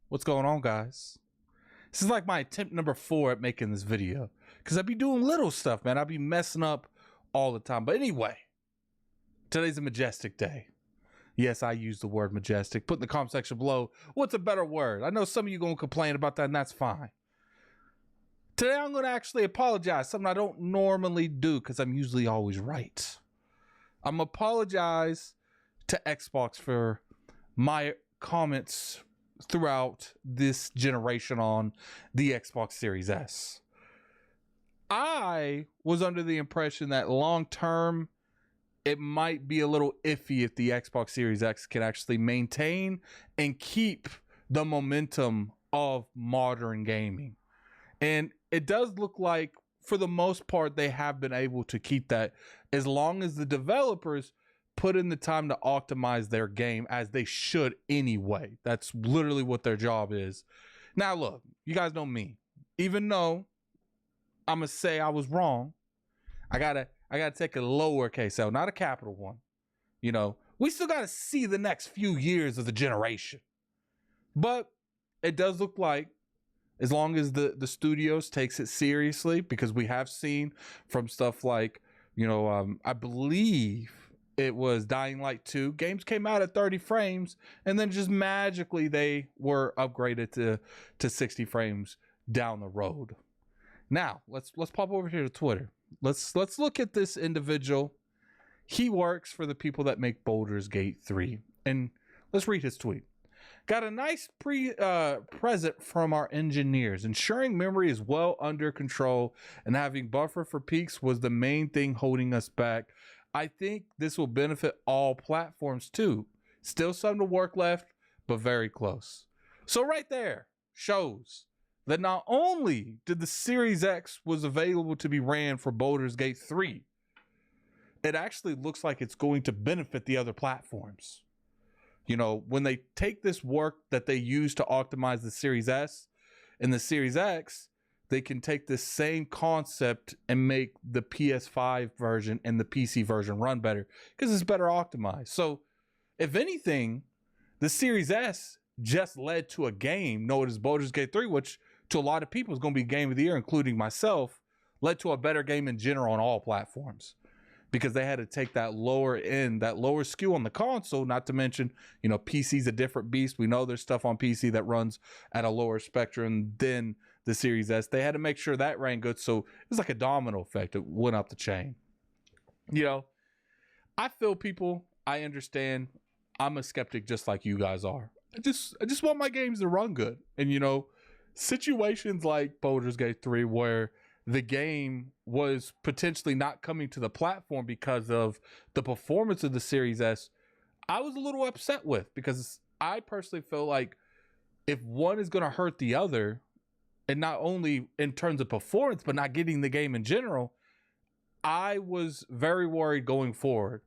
What's going on, guys? This is like my attempt number 4 at making this video, because I be doing little stuff, man. I be messing up all the time. But anyway, today's a majestic day. Yes, I use the word majestic. Put in the comment section below, what's a better word? I know some of you gonna complain about that, and that's fine. Today I'm gonna actually apologize, something I don't normally do because I'm usually always right. I'm gonna apologize to Xbox for my comments throughout this generation on the Xbox Series S. I was under the impression that long term it might be a little iffy if the Xbox Series X can actually maintain and keep the momentum of modern gaming. And it does look like, for the most part, they have been able to keep that, as long as the developers put in the time to optimize their game, as they should anyway. That's literally what their job is. Now, look, you guys know me. Even though I'm gonna say I was wrong, I gotta take a lowercase L, not a capital one. You know, we still gotta see the next few years of the generation. But it does look like, as long as the studios takes it seriously, because we have seen from stuff like, you know, I believe it was Dying Light 2. Games came out at 30 frames, and then just magically they were upgraded to 60 frames down the road. Now, let's pop over here to Twitter. Let's look at this individual. He works for the people that make Baldurs Gate 3. And let's read his tweet. Got a nice present from our engineers. Ensuring memory is well under control and having buffer for peaks was the main thing holding us back. I think this will benefit all platforms too. Still some to work left, but very close. So right there shows that not only did the Series X was available to be ran for Baldurs Gate 3, it actually looks like it's going to benefit the other platforms. You know, when they take this work that they use to optimize the Series S and the Series X, they can take this same concept and make the PS5 version and the PC version run better because it's better optimized. So if anything, the Series S just led to a game known as Baldur's Gate 3, which to a lot of people is going to be game of the year, including myself, led to a better game in general on all platforms, because they had to take that lower end, that lower SKU on the console, not to mention, you know, PC's a different beast. We know there's stuff on PC that runs at a lower spectrum than the Series S. They had to make sure that ran good. So it was like a domino effect. It went up the chain. You know, I feel people, I understand. I'm a skeptic just like you guys are. I just want my games to run good. And, you know, situations like Baldur's Gate 3 where the game was potentially not coming to the platform because of the performance of the Series S, I was a little upset with, because I personally feel like if one is going to hurt the other, and not only in terms of performance, but not getting the game in general, I was very worried going forward.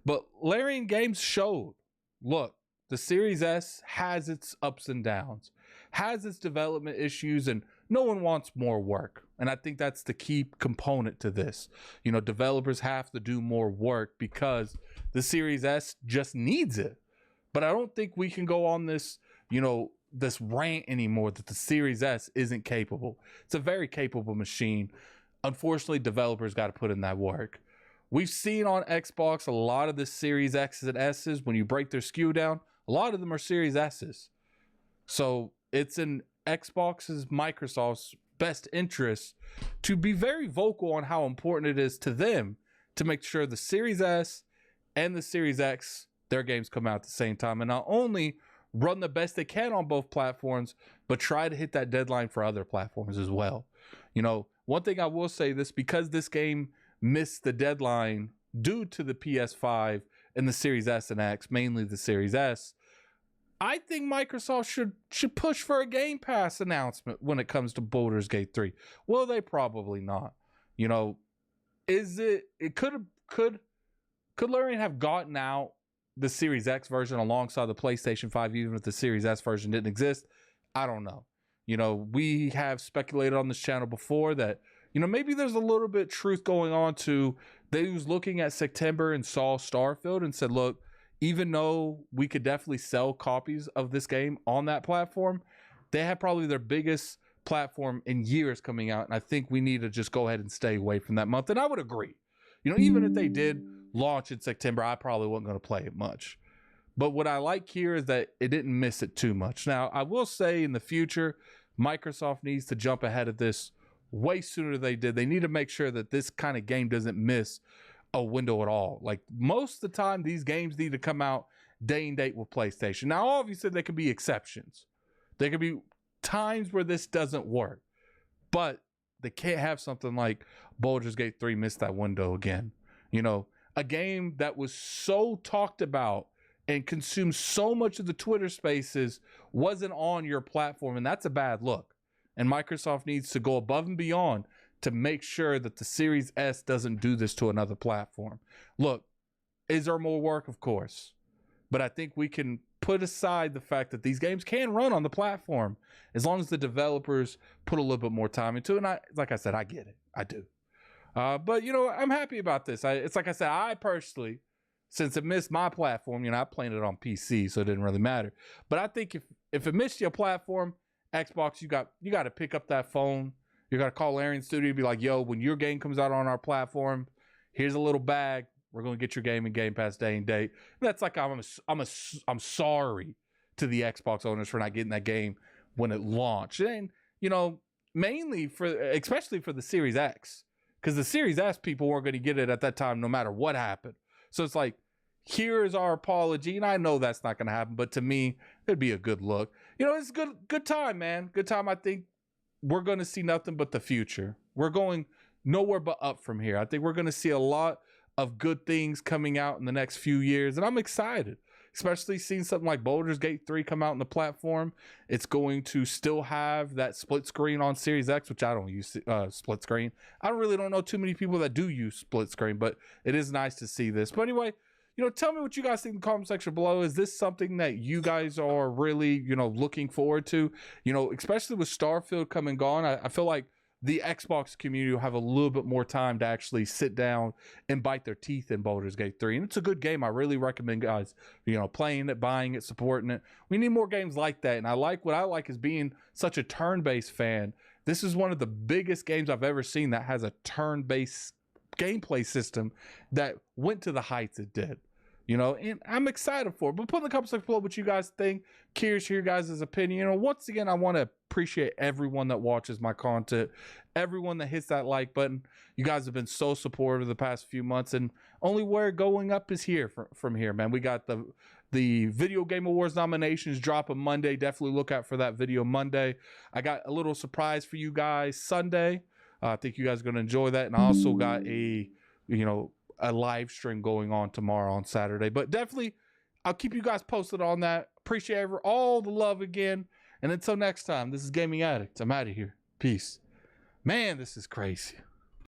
But Larian Games showed, look, the Series S has its ups and downs, has its development issues, and no one wants more work. And I think that's the key component to this. You know, developers have to do more work because the Series S just needs it. But I don't think we can go on this, you know, this rant anymore that the Series S isn't capable. It's a very capable machine. Unfortunately, developers got to put in that work. We've seen on Xbox a lot of the Series X's and S's, when you break their SKU down, a lot of them are Series S's. So it's in Xbox's, Microsoft's best interest to be very vocal on how important it is to them to make sure the Series S and the Series X, their games come out at the same time, and not only run the best they can on both platforms, but try to hit that deadline for other platforms as well. You know, one thing I will say, this, because this game missed the deadline due to the PS5 and the Series S and X, mainly the Series S, I think Microsoft should push for a Game Pass announcement when it comes to Baldur's Gate 3. Well, they probably not. You know, could Larian have gotten out the Series X version alongside the PlayStation 5 even if the Series S version didn't exist? I don't know. You know, we have speculated on this channel before that, you know, maybe there's a little bit truth going on to, they was looking at September and saw Starfield and said, look, even though we could definitely sell copies of this game on that platform, they have probably their biggest platform in years coming out. And I think we need to just go ahead and stay away from that month. And I would agree. You know, even if they did launch in September, I probably wasn't going to play it much. But what I like here is that it didn't miss it too much. Now, I will say in the future, Microsoft needs to jump ahead of this way sooner than they did. They need to make sure that this kind of game doesn't miss a window at all. Like most of the time, these games need to come out day and date with PlayStation. Now, obviously, there could be exceptions. There could be times where this doesn't work, but they can't have something like Baldurs Gate 3 miss that window again. You know, a game that was so talked about and consumed so much of the Twitter spaces wasn't on your platform, and that's a bad look. And Microsoft needs to go above and beyond to make sure that the Series S doesn't do this to another platform. Look, is there more work? Of course. But I think we can put aside the fact that these games can run on the platform as long as the developers put a little bit more time into it. And like I said, I get it. I do. But, you know, I'm happy about this. It's like I said, I personally, since it missed my platform, you know, I played it on PC, so it didn't really matter. But I think if it missed your platform, Xbox, you got to pick up that phone. You got to call Arian Studio and be like, yo, when your game comes out on our platform, here's a little bag. We're going to get your game in Game Pass day and date. And that's like, I'm sorry to the Xbox owners for not getting that game when it launched. And, you know, especially for the Series X, because the Series S people weren't going to get it at that time no matter what happened. So it's like, here's our apology. And I know that's not going to happen, but to me, it'd be a good look. You know, it's good time, man. Good time. I think we're going to see nothing but the future. We're going nowhere but up from here. I think we're going to see a lot of good things coming out in the next few years. And I'm excited, especially seeing something like Baldurs Gate 3 come out on the platform. It's going to still have that split screen on Series X, which I don't use split screen. I don't know too many people that do use split screen, but it is nice to see this. But anyway, you know, tell me what you guys think in the comment section below. Is this something that you guys are really, you know, looking forward to? You know, especially with Starfield coming gone, I feel like the Xbox community will have a little bit more time to actually sit down and bite their teeth in Baldur's Gate 3. And it's a good game. I really recommend guys, you know, playing it, buying it, supporting it. We need more games like that. And what I like is being such a turn-based fan. This is one of the biggest games I've ever seen that has a turn-based gameplay system that went to the heights it did. You know, and I'm excited for it. But put in the comments section below what you guys think. Curious to hear your guys' opinion. You know, once again, I want to appreciate everyone that watches my content, everyone that hits that like button. You guys have been so supportive the past few months, and only where going up is here from here, man. We got the Video Game Awards nominations dropping Monday. Definitely look out for that video Monday. I got a little surprise for you guys Sunday. I think you guys are going to enjoy that. And I also got a live stream going on tomorrow on Saturday. But definitely, I'll keep you guys posted on that. Appreciate all the love again. And until next time, this is Gaming Addict. I'm out of here. Peace. Man, this is crazy.